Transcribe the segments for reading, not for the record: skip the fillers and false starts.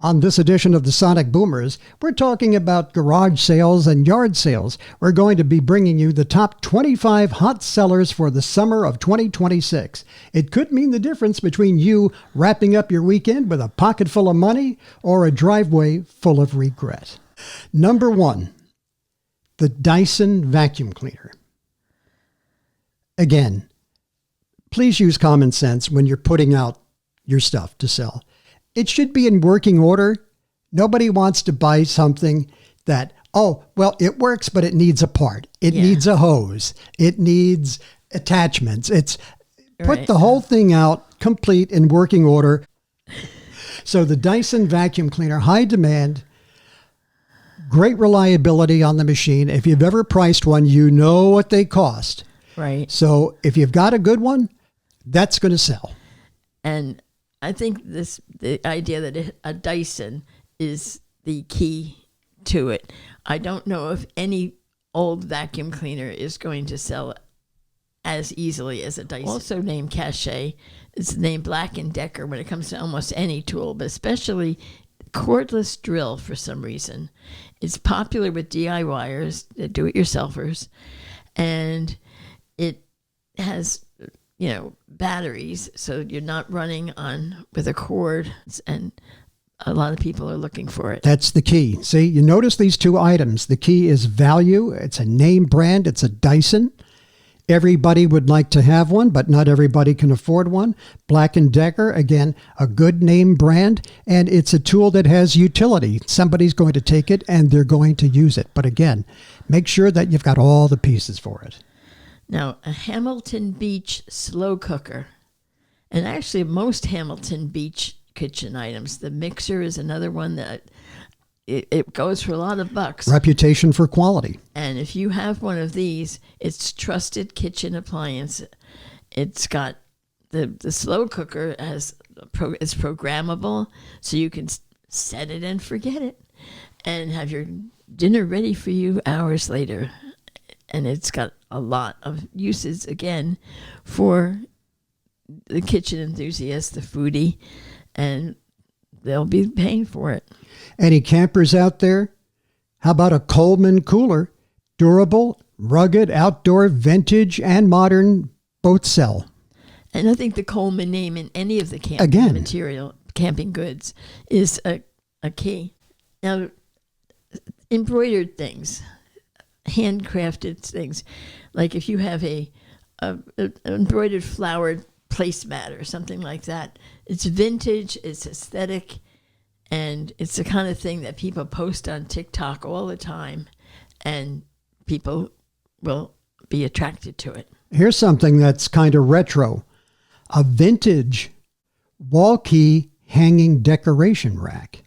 On this edition of the Sonic Boomers, we're talking about garage sales and yard sales. We're going to be bringing you the top 25 hot sellers for the summer of 2026. It could mean the difference between you wrapping up your weekend with a pocket full of money or a driveway full of regret. Number 1, the Dyson vacuum cleaner. Again, please use common sense when you're putting out your stuff to sell. It should be in working order. Nobody wants to buy something that, it works, but it needs a part. It needs a hose. It needs attachments. Put the whole thing out complete in working order. So the Dyson vacuum cleaner, high demand, great reliability on the machine. If you've ever priced one, you know what they cost. Right. So if you've got a good one, that's going to sell. And I think the idea that a Dyson is the key to it. I don't know if any old vacuum cleaner is going to sell as easily as a Dyson. Also named Cachet. It's named Black & Decker when it comes to almost any tool, but especially cordless drill for some reason. It's popular with DIYers, do-it-yourselfers, and it has batteries, so you're not running with a cord, and a lot of people are looking for it. That's the key. See, you notice these two items. The key is value. It's a name brand. It's a Dyson. Everybody would like to have one, but not everybody can afford one. Black & Decker, again, a good name brand, and it's a tool that has utility. Somebody's going to take it and they're going to use it. But again, make sure that you've got all the pieces for it. Now, a Hamilton Beach slow cooker, and actually most Hamilton Beach kitchen items. The mixer is another one that it goes for a lot of bucks. Reputation for quality. And if you have one of these, it's trusted kitchen appliance. It's got the slow cooker is programmable, so you can set it and forget it, and have your dinner ready for you hours later. And it's got a lot of uses, again, for the kitchen enthusiast, the foodie, and they'll be paying for it. Any campers out there? How about a Coleman cooler? Durable, rugged, outdoor, vintage, and modern both sell. And I think the Coleman name in any of the camping goods is a key. Now, embroidered things, handcrafted things, like if you have a embroidered flowered placemat or something like that, it's vintage, it's aesthetic, and it's the kind of thing that people post on TikTok all the time, and people will be attracted to it. Here's something that's kind of retro, a vintage wall key hanging decoration rack.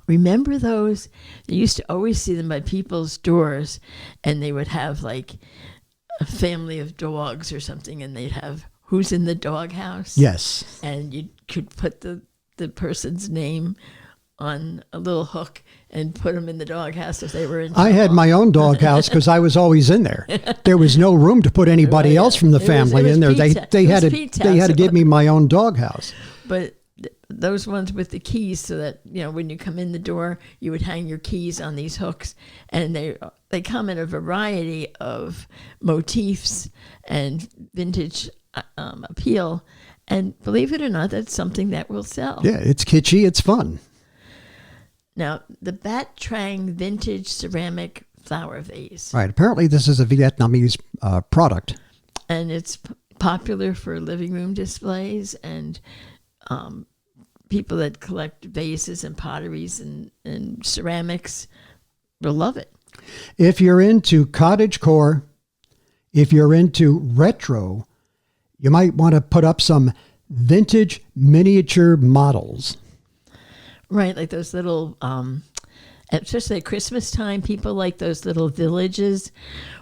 Remember those? You used to always see them by people's doors, and they would have like a family of dogs or something, and they'd have who's in the doghouse. Yes. And you could put the person's name on a little hook and put them in the doghouse if they were in trouble. I had my own doghouse because I was always in there. There was no room to put anybody else from the family in there. They had to give me my own doghouse. But those ones with the keys, so that when you come in the door, you would hang your keys on these hooks, and they come in a variety of motifs and vintage appeal. And believe it or not, that's something that will sell. Yeah, it's kitschy, it's fun. Now, the Bat Trang vintage ceramic flower vase. Right. Apparently, this is a Vietnamese product, and it's popular for living room displays and people that collect vases and potteries and ceramics will love it. If you're into cottagecore, if you're into retro, you might want to put up some vintage miniature models. Right, like those little, especially at Christmas time, people like those little villages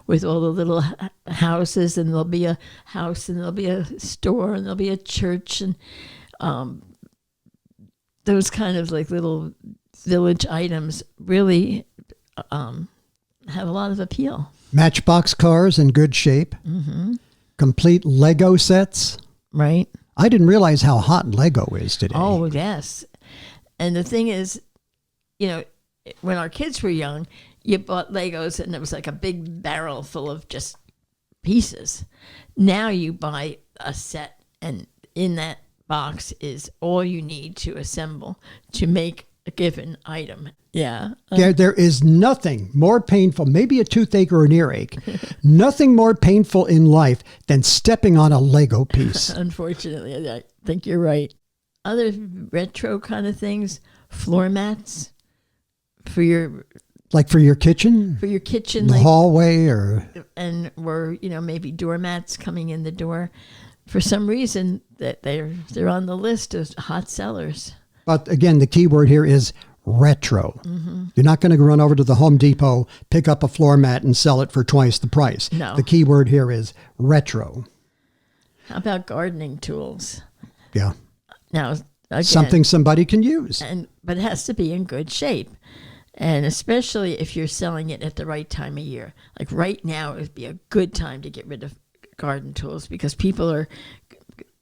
with all the little houses, and there'll be a house, and there'll be a store, and there'll be a church, and those kind of like little village items really have a lot of appeal. Matchbox cars in good shape. Mm-hmm. Complete Lego sets. Right. I didn't realize how hot Lego is today. Oh, yes. And the thing is, you know, when our kids were young, you bought Legos and it was like a big barrel full of just pieces. Now you buy a set, and in that box is all you need to assemble to make a given item. Yeah. There is nothing more painful, maybe a toothache or an earache, nothing more painful in life than stepping on a Lego piece. Unfortunately, I think you're right. Other retro kind of things, floor mats for your kitchen? For your kitchen, the hallway or maybe doormats coming in the door. For some reason that they're on the list of hot sellers. But again, the key word here is retro. Mm-hmm. You're not going to run over to the Home Depot, pick up a floor mat and sell it for twice the price. No. The key word here is retro. How about gardening tools? Yeah. Now, again, something somebody can use. But it has to be in good shape. And especially if you're selling it at the right time of year. Like right now, it would be a good time to get rid of garden tools because people are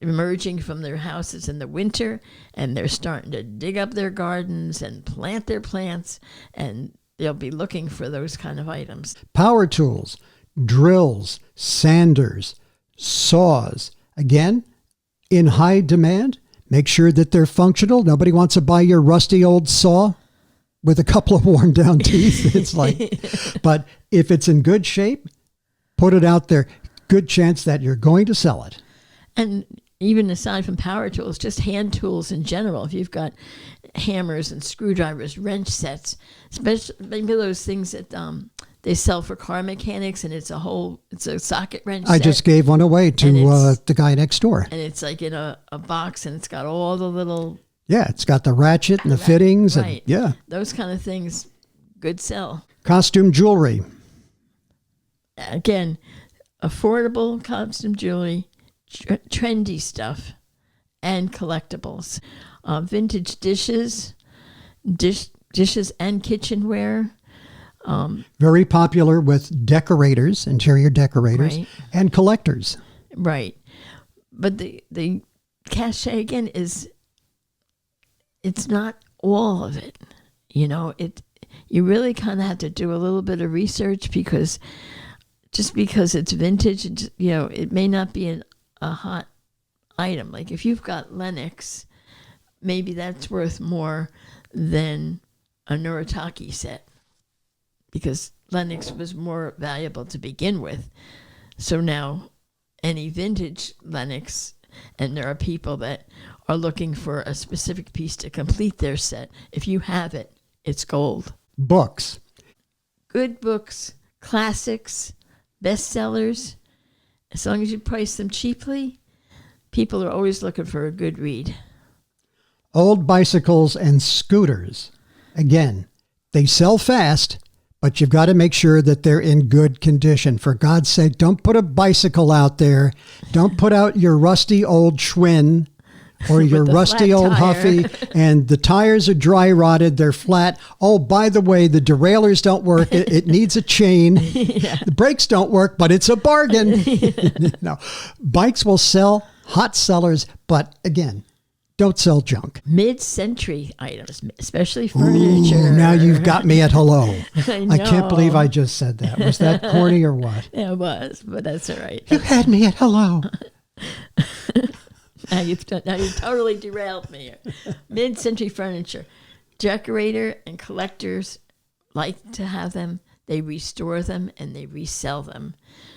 emerging from their houses in the winter and they're starting to dig up their gardens and plant their plants, and they'll be looking for those kind of items. Power tools, drills, sanders, saws. Again, in high demand. Make sure that they're functional. Nobody wants to buy your rusty old saw with a couple of worn down teeth. It's like, but if it's in good shape, put it out there. Good chance that you're going to sell it. And even aside from power tools, just hand tools in general. If you've got hammers and screwdrivers, wrench sets, especially maybe those things that they sell for car mechanics, and it's a socket wrench set. I just gave one away to the guy next door. And it's like in a box, and it's got all the little... Yeah, it's got the ratchet and the fittings. Right. And, yeah. Those kind of things, good sell. Costume jewelry. Again, affordable costume jewelry, trendy stuff, and collectibles. Vintage dishes and kitchenware. Very popular with decorators, interior decorators, right. And collectors. Right. But the cachet, again, it's not all of it. You really kind of have to do a little bit of research because just because it's vintage, it may not be a hot item. Like if you've got Lenox, maybe that's worth more than a Noritake set because Lenox was more valuable to begin with. So now any vintage Lenox, and there are people that are looking for a specific piece to complete their set. If you have it, it's gold. Books. Good books, classics, bestsellers. As long as you price them cheaply, people are always looking for a good read. Old bicycles and scooters. Again, they sell fast, but you've got to make sure that they're in good condition. For God's sake, don't put a bicycle out there. Don't put out your rusty old Schwinn or your rusty old Huffy, and the tires are dry rotted. They're flat. Oh, by the way, the derailleurs don't work. It needs a chain. Yeah. The brakes don't work, but it's a bargain. No, bikes will sell, hot sellers, but again, don't sell junk. Mid-century items, especially furniture. Ooh, now you've got me at hello. I can't believe I just said that. Was that corny or what? It was, but that's all right. You had me at hello. Now you've totally derailed me here. Mid-century furniture. Decorator and collectors like to have them. They restore them and they resell them.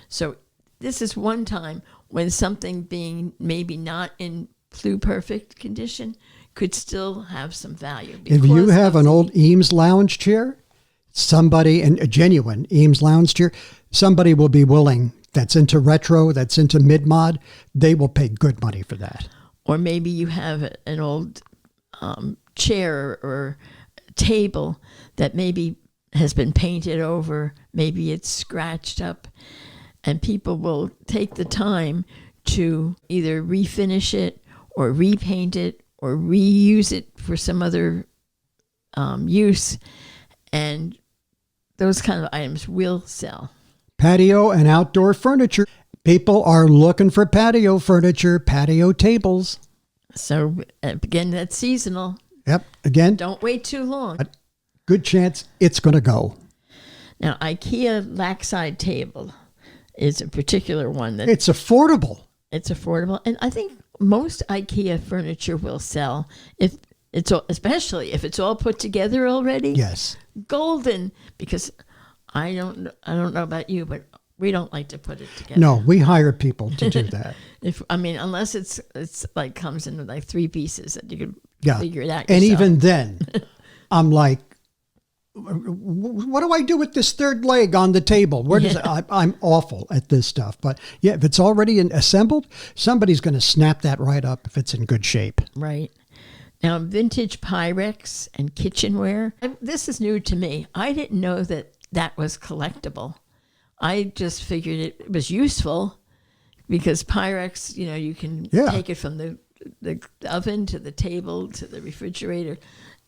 So this is one time when something being maybe not in perfect condition could still have some value. If you have an old Eames lounge chair, and a genuine Eames lounge chair, somebody will be willing, that's into retro, that's into mid-mod, they will pay good money for that. Or maybe you have an old chair or table that maybe has been painted over, maybe it's scratched up, and people will take the time to either refinish it or repaint it or reuse it for some other use. And those kind of items will sell. Patio and outdoor furniture. People are looking for patio furniture, patio tables. So again, that's seasonal. Yep. Again. Don't wait too long. good chance it's going to go. Now, IKEA Lakeside table is a particular one that It's affordable. it's affordable, and I think most IKEA furniture will sell if it's especially if it's all put together already. Yes. Golden, because I don't know about you, but we don't like to put it together. No, we hire people to do that. Unless it's like comes in like 3 pieces that you can Yeah. figure it out And yourself. even then, I'm like, what do I do with this third leg on the table? Where does I'm awful at this stuff. But yeah, if it's already assembled, somebody's going to snap that right up if it's in good shape. Right. Now, vintage Pyrex and kitchenware. This is new to me. I didn't know that was collectible. I just figured it was useful because Pyrex, you can take it from the oven to the table to the refrigerator,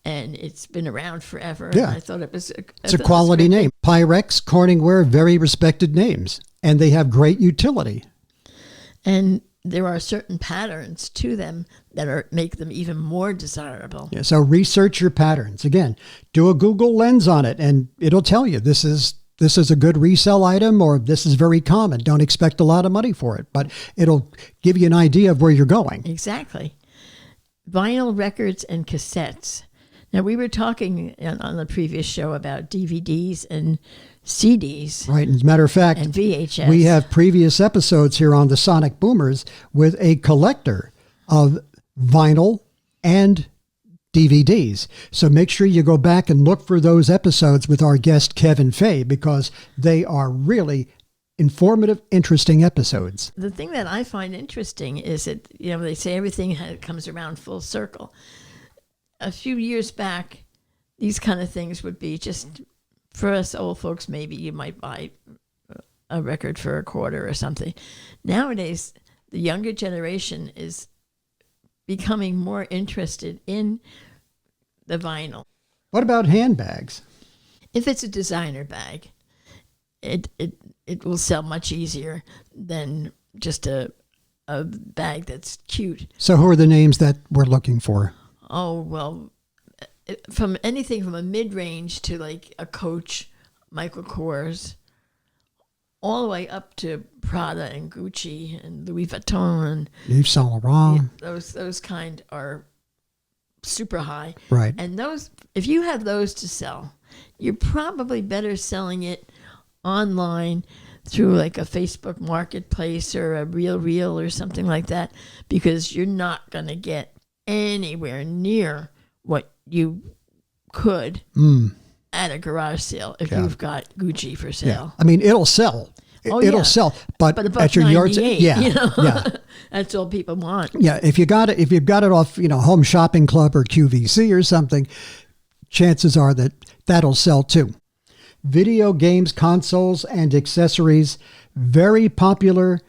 and it's been around forever. Yeah. And I thought it was It's a quality name. Pyrex, Corningware, very respected names, and they have great utility. And there are certain patterns to them that make them even more desirable. Yeah, so research your patterns. Again, do a Google lens on it, and it'll tell you this is a good resale item or this is very common. Don't expect a lot of money for it, but it'll give you an idea of where you're going. Exactly. Vinyl records and cassettes. Now, we were talking on the previous show about DVDs and CDs. Right. As a matter of fact, and VHS. We have previous episodes here on the Sonic Boomers with a collector of vinyl and DVDs. So make sure you go back and look for those episodes with our guest Kevin Fay, because they are really informative, interesting episodes. The thing that I find interesting is that, they say everything comes around full circle. A few years back, these kind of things would be just, for us old folks, maybe you might buy a record for $0.25 or something. Nowadays, the younger generation is becoming more interested in the vinyl. What about handbags? If it's a designer bag, it will sell much easier than just a bag that's cute. So who are the names that we're looking for? Oh, well, from anything from a mid-range to like a Coach, Michael Kors, all the way up to Prada and Gucci and Louis Vuitton. Yves Saint Laurent. Those kind are super high. Right. And those, if you have those to sell, you're probably better selling it online through like a Facebook marketplace or a Real or something like that, because you're not going to get anywhere near what you could at a garage sale if you've got Gucci for sale. I mean, it'll sell. It'll sell, but above at your yard sale, 98, yeah. That's all people want. Yeah, if you've got it off, Home Shopping Club or QVC or something, chances are that'll sell too. Video games, consoles, and accessories, very popular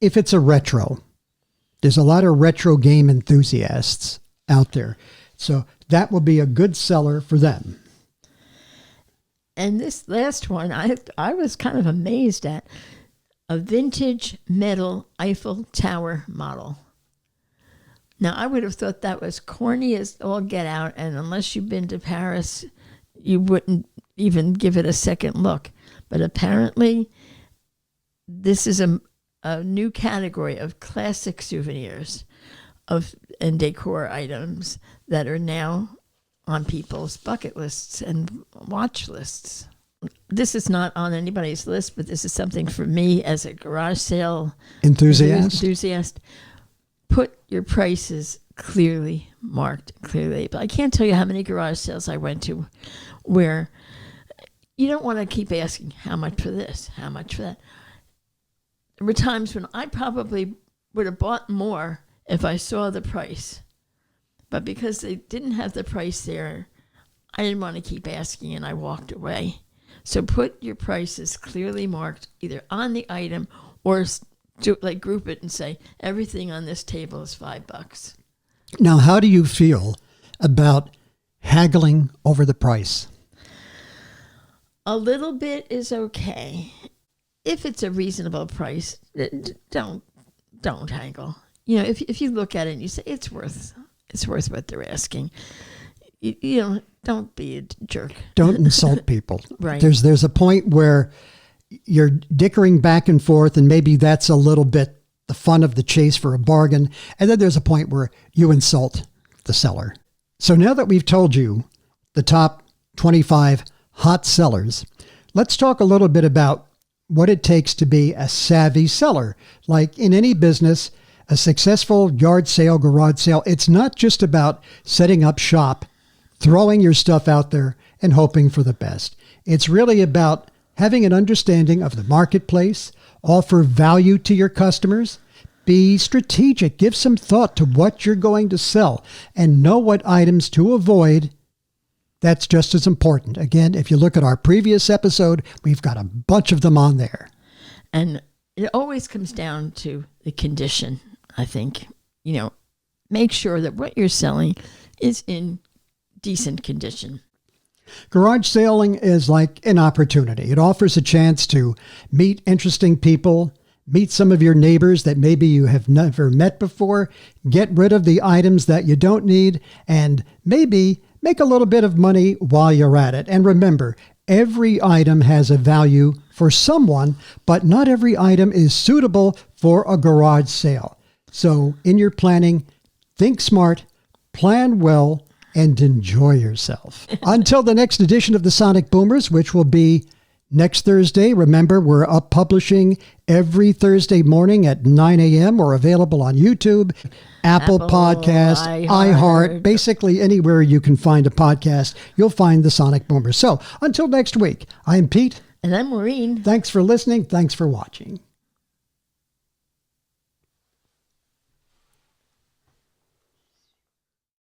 if it's a retro. There's a lot of retro game enthusiasts out there. So that will be a good seller for them. And this last one, I was kind of amazed at. A vintage metal Eiffel Tower model. Now, I would have thought that was corny as all get out, and unless you've been to Paris, you wouldn't even give it a second look. But apparently, this is a new category of classic souvenirs and decor items that are now on people's bucket lists and watch lists. This is not on anybody's list, but this is something for me as a garage sale enthusiast. Put your prices clearly marked, clearly. But I can't tell you how many garage sales I went to where you don't want to keep asking how much for this, how much for that. There were times when I probably would have bought more if I saw the price. But because they didn't have the price there, I didn't want to keep asking, and I walked away. So put your prices clearly marked either on the item or group it and say, everything on this table is $5. Now, how do you feel about haggling over the price? A little bit is okay. If it's a reasonable price, don't haggle. If you look at it and you say it's worth what they're asking, don't be a jerk. Don't insult people. Right. There's a point where you're dickering back and forth, and maybe that's a little bit the fun of the chase for a bargain. And then there's a point where you insult the seller. So now that we've told you the top 25 hot sellers, let's talk a little bit about what it takes to be a savvy seller. Like in any business, a successful yard sale, garage sale, it's not just about setting up shop, throwing your stuff out there and hoping for the best. It's really about having an understanding of the marketplace, offer value to your customers, be strategic, give some thought to what you're going to sell, and know what items to avoid. That's just as important. Again, if you look at our previous episode, we've got a bunch of them on there. And it always comes down to the condition, I think. Make sure that what you're selling is in decent condition. Garage selling is like an opportunity. It offers a chance to meet interesting people, meet some of your neighbors that maybe you have never met before, get rid of the items that you don't need, and maybe make a little bit of money while you're at it. And remember, every item has a value for someone, but not every item is suitable for a garage sale. So in your planning, think smart, plan well, and enjoy yourself. Until the next edition of the Sonic Boomers, which will be next Thursday. Remember, we're up publishing every Thursday morning at 9 a.m. We're available on YouTube, Apple Podcast, iHeart, basically anywhere you can find a podcast, you'll find the Sonic Boomers. So until next week, I'm Pete. And I'm Maureen. Thanks for listening. Thanks for watching.